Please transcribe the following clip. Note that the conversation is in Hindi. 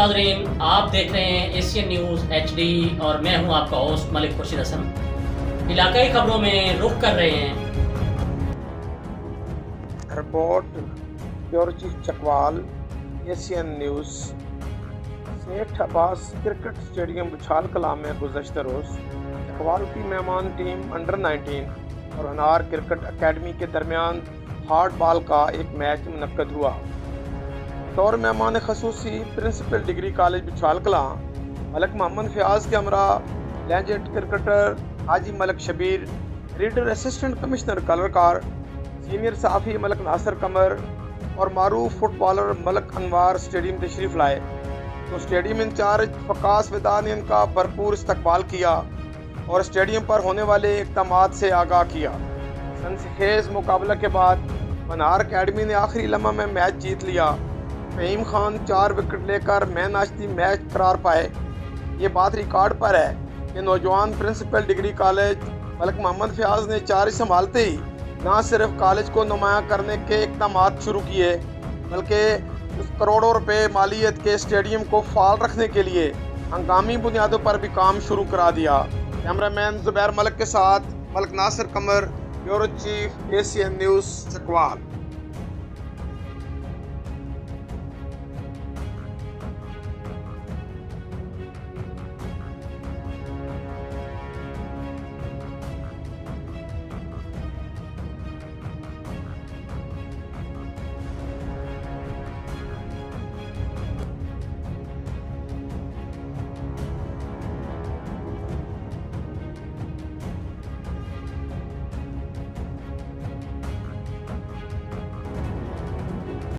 नाजरीन, आप देख रहे हैं एशियन न्यूज़ HD और मैं हूं आपका होस्ट मलिक खुर्शीद हसन। इलाकाई खबरों में रुख कर रहे हैं। Report bureau chief Chakwal, Asian news. सेठ अब्बास क्रिकेट स्टेडियम बुछाल कलां में गुज़श्ता रोज़ चकवाल की मेहमान टीम अंडर 19 और हनार क्रिकेट अकेडमी के दरमियान हार्ड बॉल का एक मैच मुनक्कद हुआ। तौर मेहमान खसूसी principal degree college Buchhal Kalan Malik Mohammad Fayaz के हमरा legend cricketer Haji Malik Shabir, reader assistant commissioner Kallarkahar, senior सहाफ़ी मलिक नासिर कमर और मारूफ फुटबॉलर मलिक अनवार स्टेडियम तशरीफ़ लाए तो स्टेडियम इंचार्ज फ़कास विदान ने इनका भरपूर इस्तकबाल किया और स्टेडियम पर होने वाले इक़दामात से आगाह किया। सनसखेज़ मुकाबला के बाद हनार अकेडमी ने आखिरी लम्हा में मैच जीत लिया। फ़हीम खान 4 विकेट लेकर मैन ऑफ द मैच करार पाए। ये बात रिकॉर्ड पर है कि नौजवान principal degree college Malik Mohammad Fayaz ने 4 संभालते ही न सिर्फ कॉलेज को नुमाया करने के इक़दामात शुरू किए बल्कि उस करोड़ों रुपए मालियत के स्टेडियम को फाल रखने के लिए हंगामी बुनियादों पर भी काम शुरू करा दिया। कैमरामैन ज़ुबैर मलिक के साथ Malik Nasir Qamar, bureau chief, Asian News, Chakwal.